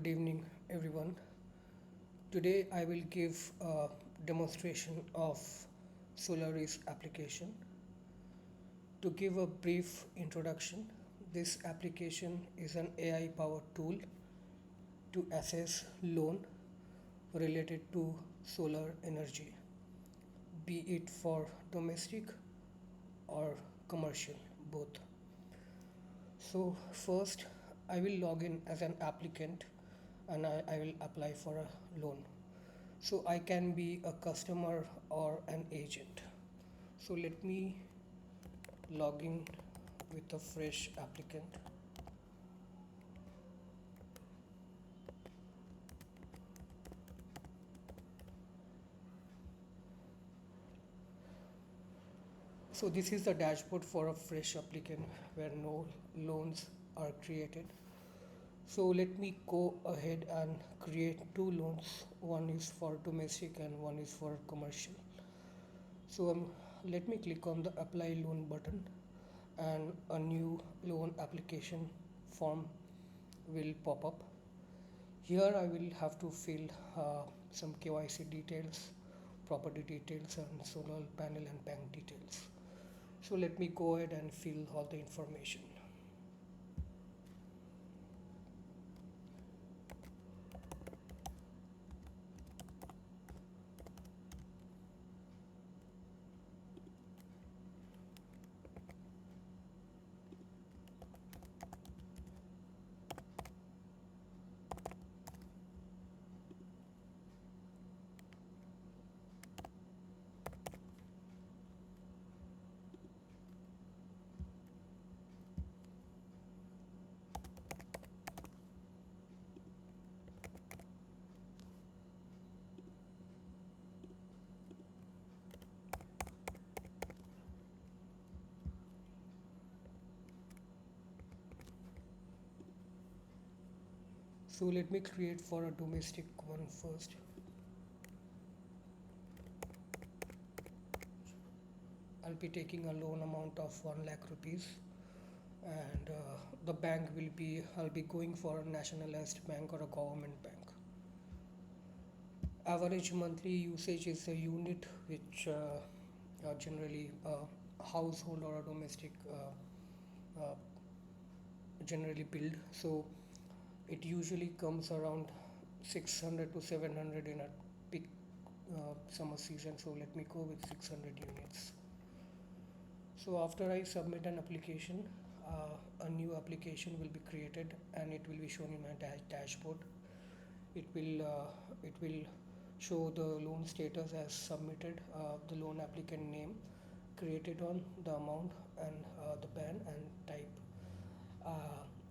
Good evening, everyone. Today I will give a demonstration of SOLARIS application. To give a brief introduction, this application is an AI powered tool to assess loan related to solar energy, be it for domestic or commercial, both. So, first I will log in as an applicant and I will apply for a loan. So I can be a customer or an agent. So let me log in with a fresh applicant. So this is the dashboard for a fresh applicant where no loans are created. So let me go ahead and create two loans. One is for domestic and one is for commercial. So let me click on the apply loan button and a new loan application form will pop up. Here I will have to fill some KYC details, property details and solar panel and bank details. So let me go ahead and fill all the information. So let me create for a domestic one first. I'll be taking a loan amount of 1 lakh rupees and the bank will be, I'll be going for a nationalized bank or a government bank. Average monthly usage is a unit which generally a household or a domestic generally build. So it usually comes around 600 to 700 in a peak summer season. So let me go with 600 units. So after I submit an application, a new application will be created and it will be shown in my dashboard. It will show the loan status as submitted, the loan applicant name, created on, the amount and the PAN and type.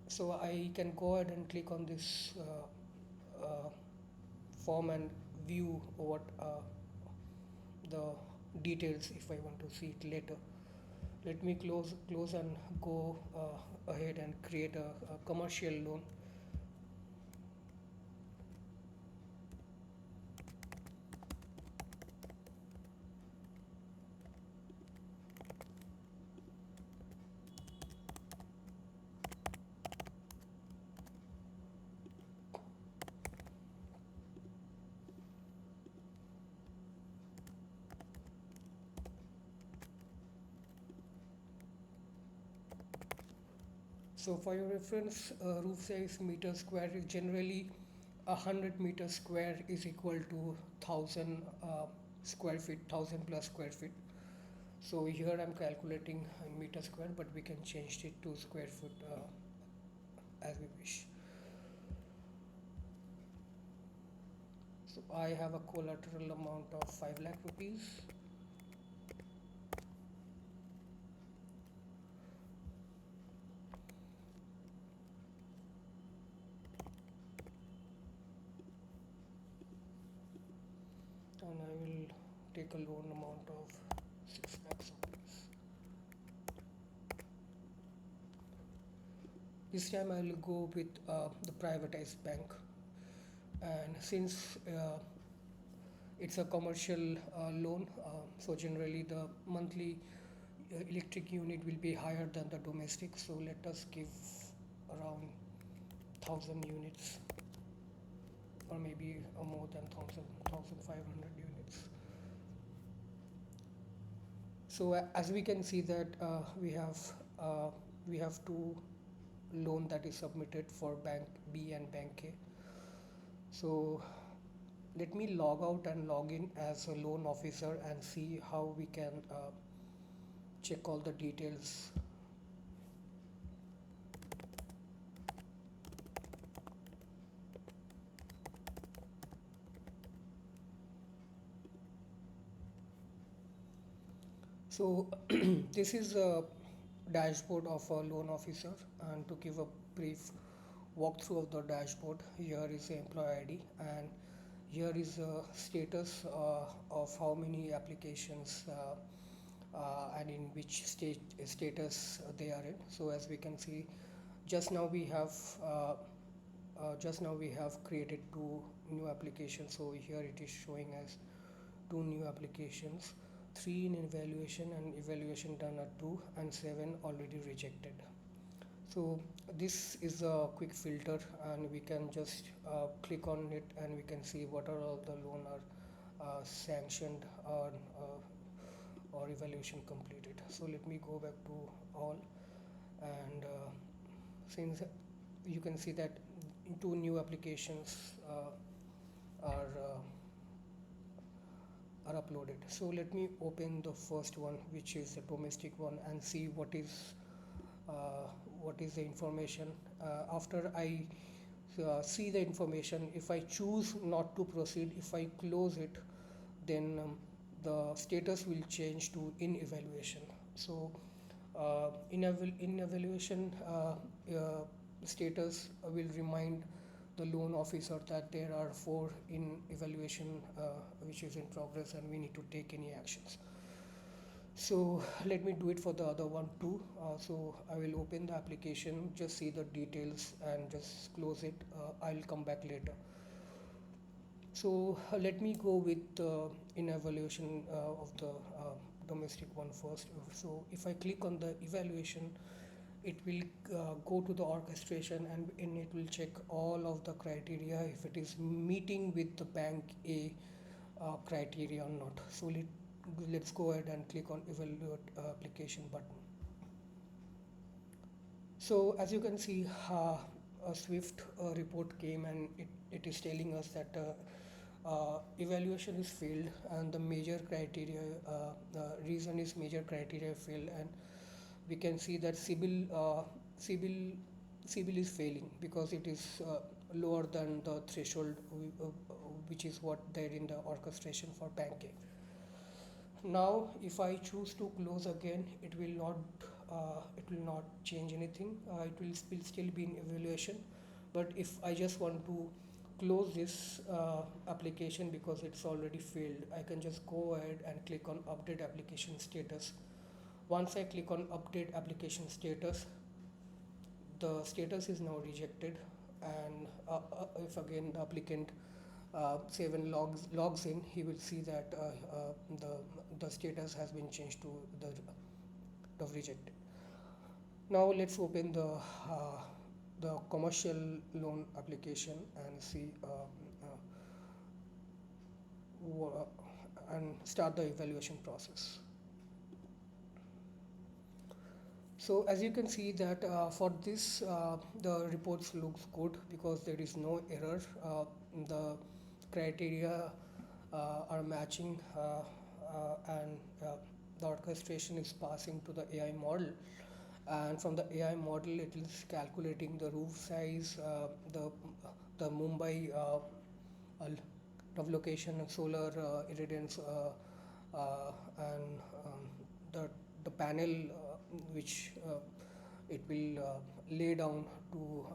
So I can go ahead and click on this form and view what the details if I want to see it later. Let me close and go ahead and create a commercial loan. So for your reference, roof size meter square is generally 100 meter square is equal to 1000 square feet, 1000 plus square feet. So here I'm calculating in meter square, but we can change it to square foot as we wish. So I have a collateral amount of 5 lakh rupees. And I will take a loan amount of 6 lakhs rupees. This time I will go with the privatized bank, and since it's a commercial loan, so generally the monthly electric unit will be higher than the domestic. So let us give around 1000 units. or maybe more than 1500 units. So as we can see that uh, we have two loan that is submitted for bank B and bank A. So let me log out and log in as a loan officer and see how we can check all the details. So this is a dashboard of a loan officer, and to give a brief walkthrough of the dashboard, here is the employee ID, and here is the status of how many applications and in which status they are in. So as we can see, just now we have uh, created two new applications. So here it is showing as two new applications, three in evaluation and evaluation done at 2, and 7 already rejected. So this is a quick filter, and we can just click on it and we can see what are all the loan are sanctioned or evaluation completed. So let me go back to all, and since you can see that two new applications are uploaded. So let me open the first one, which is the domestic one, and see uh, what is the information. After I see the information, if I choose not to proceed, if I close it, then the status will change to in evaluation. So in evaluation status will remind the loan officer that there are 4 in evaluation which is in progress and we need to take any actions. So let me do it for the other one too. So I will open the application, just see the details and just close it. I'll come back later. So let me go with in evaluation of the domestic one first. So if I click on the evaluation, it will go to the orchestration, and it will check all of the criteria if it is meeting with the bank A criteria or not. So let's go ahead and click on evaluate application button. So as you can see, a Swift report came, and it is telling us that evaluation is failed, and the major criteria reason is major criteria failed, and we can see that CIBIL CIBIL is failing because it is lower than the threshold which is what there in the orchestration for banking. Now if I choose to close again, it will not change anything. It will still be in evaluation, but if I just want to close this application because it's already failed, I can just go ahead and click on update application status. Once I click on update application status, the status is now rejected, and if again the applicant say when logs in, he will see that the status has been changed to the rejected. Now let's open the commercial loan application and see and start the evaluation process. So as you can see that for this the reports looks good because there is no error. The criteria are matching, and the orchestration is passing to the AI model, and from the AI model it is calculating the roof size, the Mumbai location and solar irradiance, and the panel which it will lay down to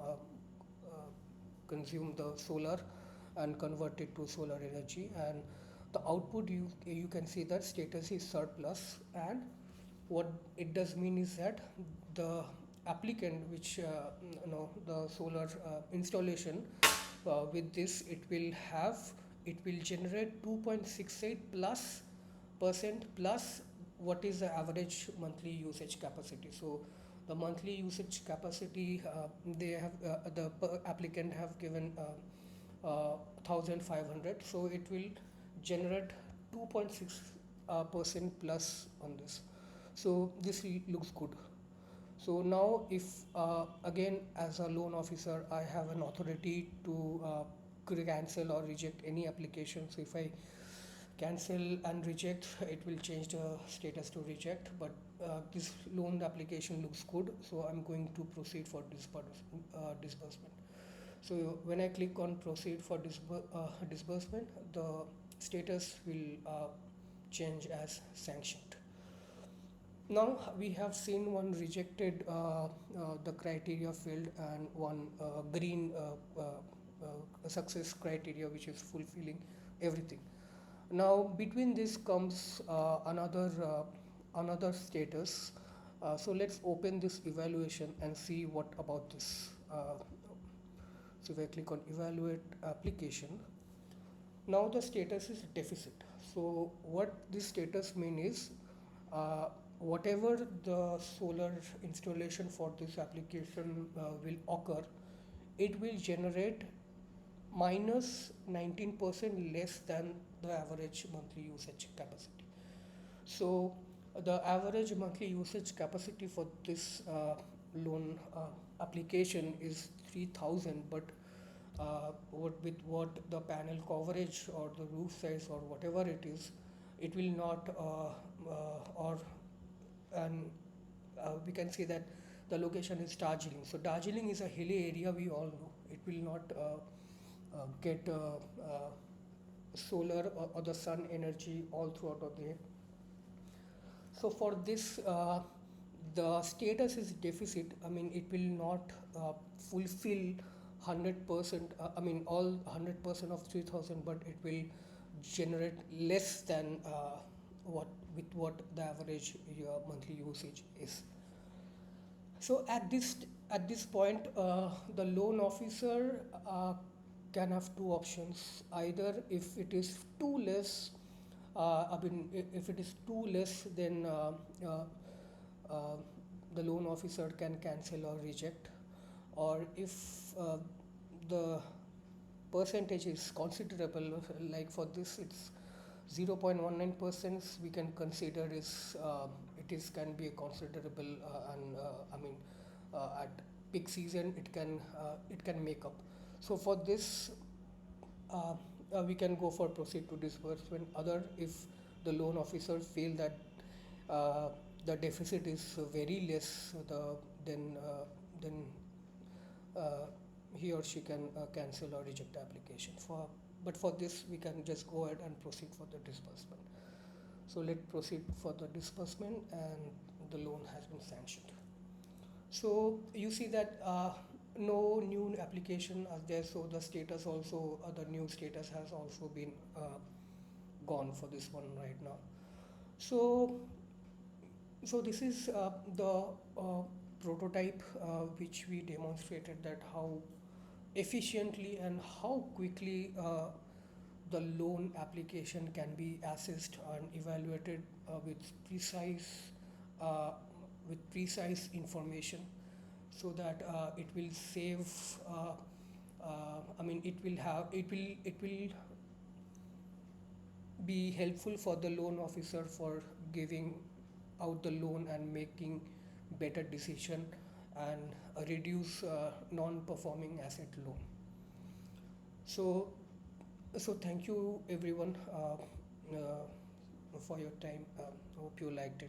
consume the solar and convert it to solar energy, and the output you can see that status is surplus. And what it does mean is that the applicant which the solar installation with this, it will generate 2.68 plus percent plus what is the average monthly usage capacity. So the monthly usage capacity, they have the applicant have given 1,500. So it will generate 2.6 percent plus on this. So this looks good. So now, if again, as a loan officer, I have an authority to cancel or reject any application. So if I cancel and reject, it will change the status to reject. But this loan application looks good, so I'm going to proceed for disbursement. So when I click on proceed for disbursement, the status will change as sanctioned. Now we have seen one rejected, the criteria failed, and one green success criteria, which is fulfilling everything. Now between this comes another status. So let's open this evaluation and see what about this. So if I click on evaluate application, now the status is deficit. So what this status mean is, whatever the solar installation for this application will occur, it will generate minus 19% less than the average monthly usage capacity. So the average monthly usage capacity for this loan application is 3,000, but with what the panel coverage or the roof size or whatever it is, it will not or and we can say that the location is Darjeeling. So Darjeeling is a hilly area, we all know. It will not get solar or the sun energy all throughout of the day. So for this, the status is deficit. I mean, it will not fulfill 100%. I mean, all 100% of 3,000, but it will generate less than what the average monthly usage is. So at this point, the loan officer can have two options. Either if it is too less, if it is too less, then the loan officer can cancel or reject. Or if the percentage is considerable, like for this, it's 0.19%, we can consider is can be a considerable, and at peak season it can make up. So for this, we can go for proceed to disbursement. Other, if the loan officer feel that the deficit is very less, then he or she can cancel or reject the application. But for this, we can just go ahead and proceed for the disbursement. So let's proceed for the disbursement, and the loan has been sanctioned. So you see that no new application are there, so the status also, the new status has also been gone for this one right now. So this is the prototype which we demonstrated, that how efficiently and how quickly the loan application can be assessed and evaluated uh, with precise information, so that it will save. It will be helpful for the loan officer for giving out the loan and making better decision, and reduce non-performing asset loan. So thank you everyone for your time. Hope you liked it.